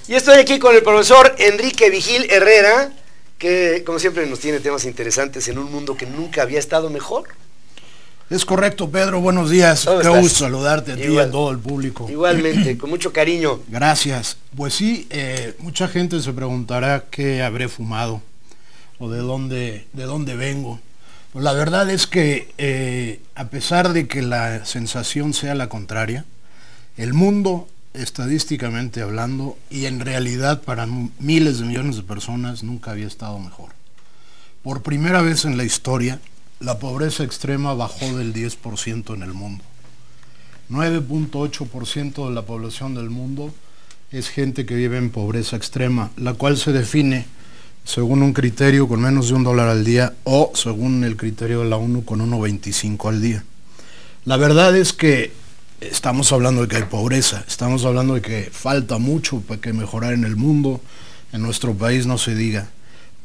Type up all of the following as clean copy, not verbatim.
Y estoy aquí con el profesor Enrique Vigil Herrera, que como siempre nos tiene temas interesantes en un mundo que nunca había estado mejor. Es correcto, Pedro, buenos días. Qué gusto saludarte a ti y a todo el público. Igualmente, con mucho cariño. Gracias. Pues sí, mucha gente se preguntará qué habré fumado o de dónde vengo. Pues la verdad es que a pesar de que la sensación sea la contraria, el mundo, estadísticamente hablando, y en realidad para miles de millones de personas, nunca había estado mejor. Por primera vez en la historia, la pobreza extrema bajó del 10% en el mundo. 9.8% de la población del mundo es gente que vive en pobreza extrema, la cual se define según un criterio con menos de $1 al día o según el criterio de la ONU con 1.25 al día. La verdad es que estamos hablando de que hay pobreza, estamos hablando de que falta mucho para que mejorar en el mundo, en nuestro país no se diga.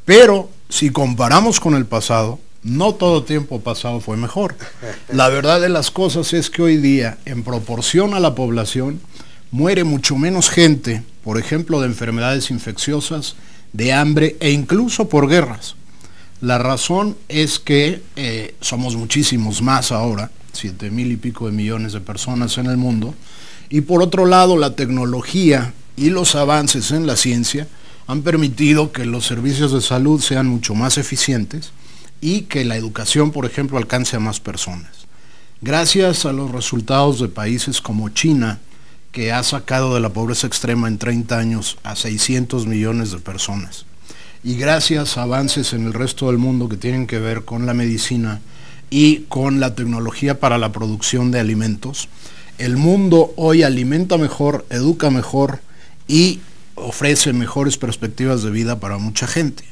Pero si comparamos con el pasado, no todo tiempo pasado fue mejor. La verdad de las cosas es que hoy día, en proporción a la población, muere mucho menos gente, por ejemplo, de enfermedades infecciosas, de hambre e incluso por guerras. La razón es que somos muchísimos más ahora, 7,000 y pico de millones de personas en el mundo, y por otro lado la tecnología y los avances en la ciencia han permitido que los servicios de salud sean mucho más eficientes y que la educación, por ejemplo, alcance a más personas. Gracias a los resultados de países como China, que ha sacado de la pobreza extrema en 30 años a 600 millones de personas, y gracias a avances en el resto del mundo que tienen que ver con la medicina y con la tecnología para la producción de alimentos, el mundo hoy alimenta mejor, educa mejor y ofrece mejores perspectivas de vida para mucha gente.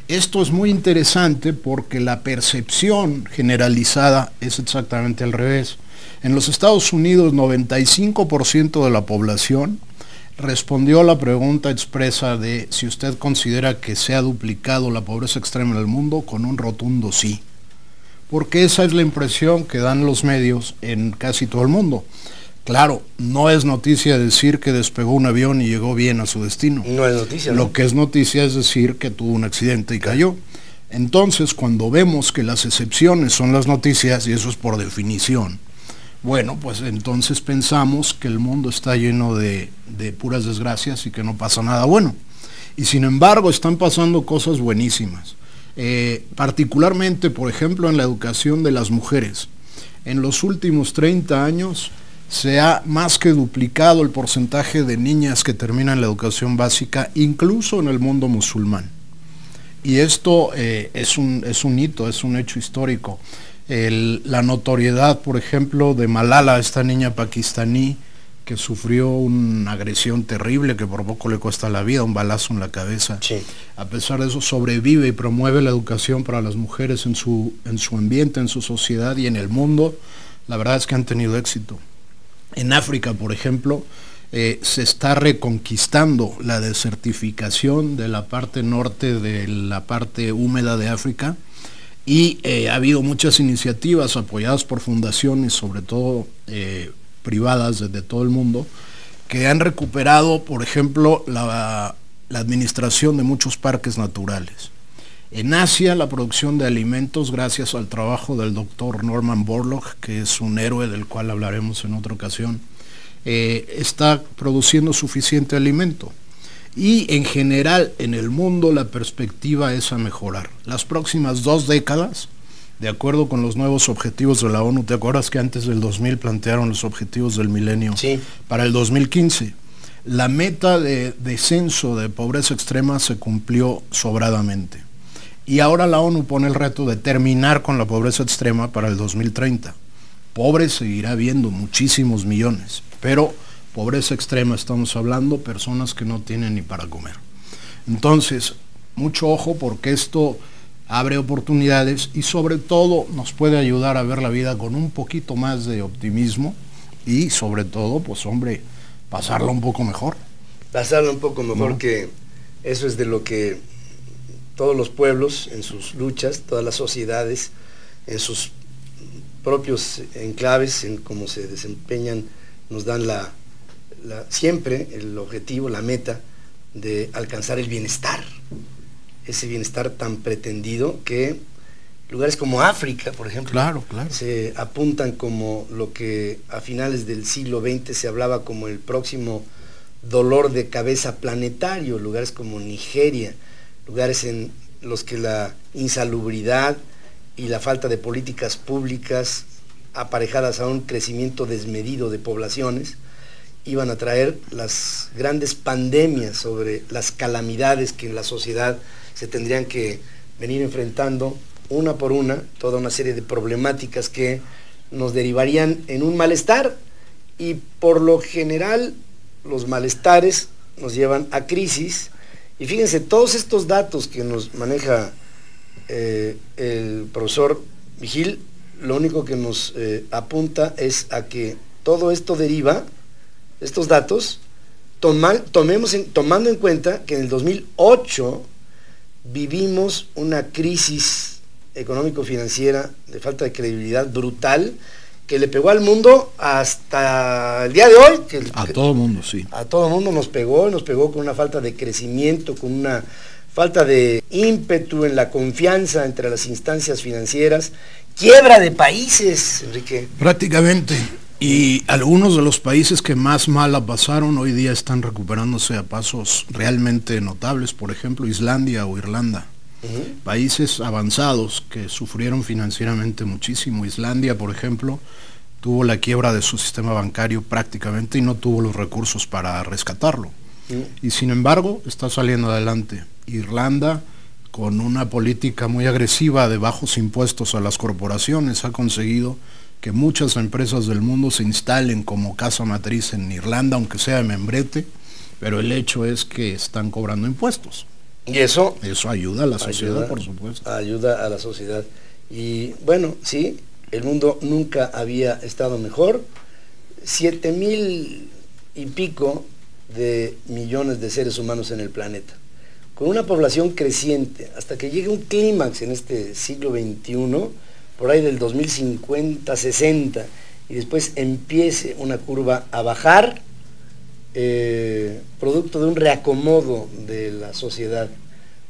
Esto es muy interesante porque la percepción generalizada es exactamente al revés. En los Estados Unidos, 95% de la población respondió a la pregunta expresa de si usted considera que se ha duplicado la pobreza extrema en el mundo con un rotundo sí. Porque esa es la impresión que dan los medios en casi todo el mundo. Claro, no es noticia decir que despegó un avión y llegó bien a su destino. No es noticia, ¿no? Lo que es noticia es decir que tuvo un accidente y cayó. Entonces, cuando vemos que las excepciones son las noticias, y eso es por definición, bueno, pues entonces pensamos que el mundo está lleno de puras desgracias y que no pasa nada bueno. Y sin embargo, están pasando cosas buenísimas. Particularmente, por ejemplo, en la educación de las mujeres. En los últimos 30 años se ha más que duplicado el porcentaje de niñas que terminan la educación básica, incluso en el mundo musulmán. Y esto es un hito, es un hecho histórico. La notoriedad, por ejemplo, de Malala, esta niña pakistaní que sufrió una agresión terrible que por poco le cuesta la vida, un balazo en la cabeza. Sí. A pesar de eso sobrevive y promueve la educación para las mujeres en su ambiente, en su sociedad y en el mundo. La verdad es que han tenido éxito. En África, por ejemplo, se está reconquistando la desertificación de la parte norte de la parte húmeda de África y ha habido muchas iniciativas apoyadas por fundaciones, sobre todo privadas de todo el mundo, que han recuperado, por ejemplo, la administración de muchos parques naturales. En Asia, la producción de alimentos, gracias al trabajo del doctor Norman Borlaug, que es un héroe del cual hablaremos en otra ocasión, está produciendo suficiente alimento. Y en general, en el mundo, la perspectiva es a mejorar. Las próximas 2 décadas, de acuerdo con los nuevos objetivos de la ONU, ¿te acuerdas que antes del 2000 plantearon los objetivos del milenio? Sí. Para el 2015, la meta de descenso de pobreza extrema se cumplió sobradamente. Y ahora la ONU pone el reto de terminar con la pobreza extrema para el 2030. Pobres seguirá habiendo muchísimos millones, pero pobreza extrema estamos hablando, personas que no tienen ni para comer. Entonces, mucho ojo porque esto abre oportunidades y sobre todo nos puede ayudar a ver la vida con un poquito más de optimismo y sobre todo, pues hombre, pasarla un poco mejor. Pasarla un poco mejor, ¿no? Que eso es de lo que todos los pueblos en sus luchas, todas las sociedades, en sus propios enclaves, en cómo se desempeñan, nos dan siempre el objetivo, la meta de alcanzar el bienestar, ese bienestar tan pretendido que lugares como África, por ejemplo, claro. se apuntan como lo que a finales del siglo XX se hablaba como el próximo dolor de cabeza planetario, lugares como Nigeria, lugares en los que la insalubridad y la falta de políticas públicas aparejadas a un crecimiento desmedido de poblaciones iban a traer las grandes pandemias sobre las calamidades que en la sociedad se tendrían que venir enfrentando una por una, toda una serie de problemáticas que nos derivarían en un malestar, y por lo general los malestares nos llevan a crisis. Y fíjense, todos estos datos que nos maneja el profesor Vigil, lo único que nos apunta es a que todo esto deriva, estos datos, tomando en cuenta que en el 2008 vivimos una crisis económico-financiera de falta de credibilidad brutal que le pegó al mundo hasta el día de hoy. A todo mundo, sí. A todo mundo nos pegó con una falta de crecimiento, con una falta de ímpetu en la confianza entre las instancias financieras, quiebra de países, Enrique. Prácticamente. Y algunos de los países que más mal la pasaron hoy día están recuperándose a pasos realmente notables, por ejemplo Islandia o Irlanda. Países avanzados que sufrieron financieramente muchísimo. Islandia, por ejemplo, tuvo la quiebra de su sistema bancario prácticamente y no tuvo los recursos para rescatarlo. Y sin embargo, está saliendo adelante. Irlanda, con una política muy agresiva de bajos impuestos a las corporaciones, ha conseguido que muchas empresas del mundo se instalen como casa matriz en Irlanda, aunque sea de membrete, pero el hecho es que están cobrando impuestos. Y eso ayuda a la sociedad, por supuesto. Ayuda a la sociedad. Y bueno, sí, el mundo nunca había estado mejor. 7,000 y pico de millones de seres humanos en el planeta, con una población creciente, hasta que llegue un clímax en este siglo XXI, por ahí del 2050, 60, y después empiece una curva a bajar, producto de un reacomodo de la sociedad,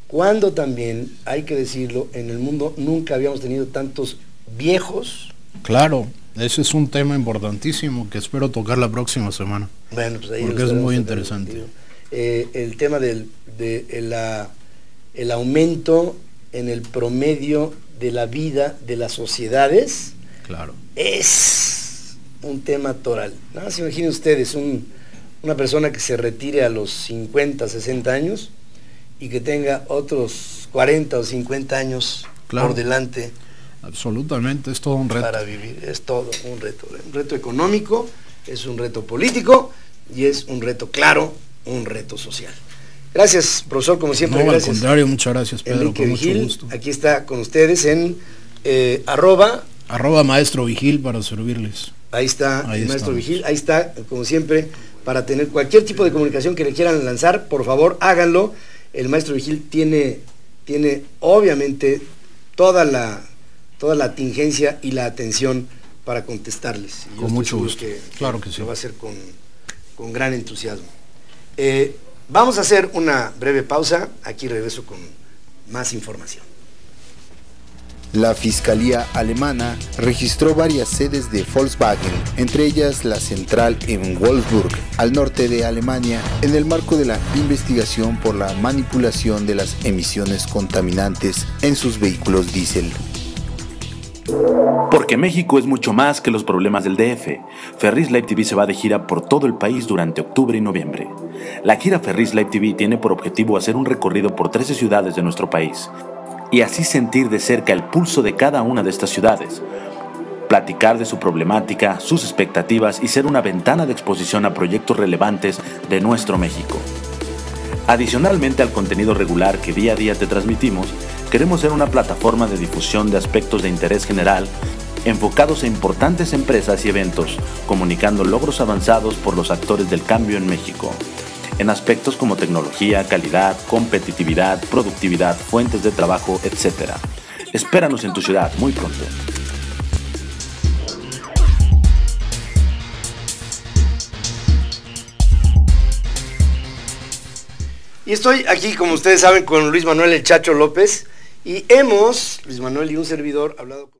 cuando también, hay que decirlo, en el mundo nunca habíamos tenido tantos viejos. Claro, ese es un tema importantísimo que espero tocar la próxima semana. Bueno, pues ahí porque es muy interesante. El tema el aumento en el promedio de la vida de las sociedades, claro, es un tema toral. Nada más imaginen ustedes una persona que se retire a los 50, 60 años y que tenga otros 40 o 50 años por delante. Absolutamente, es todo un reto. Para vivir, es todo un reto económico, es un reto político y es un reto claro, un reto social. Gracias, profesor, como siempre. No, gracias. Al contrario, muchas gracias, Pedro, Enrique con Vigil, mucho gusto. aquí está con ustedes en arroba Maestro Vigil para servirles. Ahí está, ahí el Maestro estamos. Vigil, ahí está, como siempre, para tener cualquier tipo de comunicación que le quieran lanzar, por favor, háganlo. El Maestro Vigil tiene obviamente toda la tingencia y la atención para contestarles. Y con mucho gusto. Claro que sí. Lo va a hacer con gran entusiasmo. Vamos a hacer una breve pausa. Aquí regreso con más información. La Fiscalía alemana registró varias sedes de Volkswagen, entre ellas la central en Wolfsburg, al norte de Alemania, en el marco de la investigación por la manipulación de las emisiones contaminantes en sus vehículos diésel. Porque México es mucho más que los problemas del DF. Ferris Live TV se va de gira por todo el país durante octubre y noviembre. La gira Ferris Live TV tiene por objetivo hacer un recorrido por 13 ciudades de nuestro país y así sentir de cerca el pulso de cada una de estas ciudades, platicar de su problemática, sus expectativas y ser una ventana de exposición a proyectos relevantes de nuestro México. Adicionalmente al contenido regular que día a día te transmitimos, queremos ser una plataforma de difusión de aspectos de interés general enfocados a importantes empresas y eventos, comunicando logros avanzados por los actores del cambio en México, en aspectos como tecnología, calidad, competitividad, productividad, fuentes de trabajo, etc. Espéranos en tu ciudad muy pronto. Y estoy aquí, como ustedes saben, con Luis Manuel El Chacho López, y Luis Manuel y un servidor, hablado con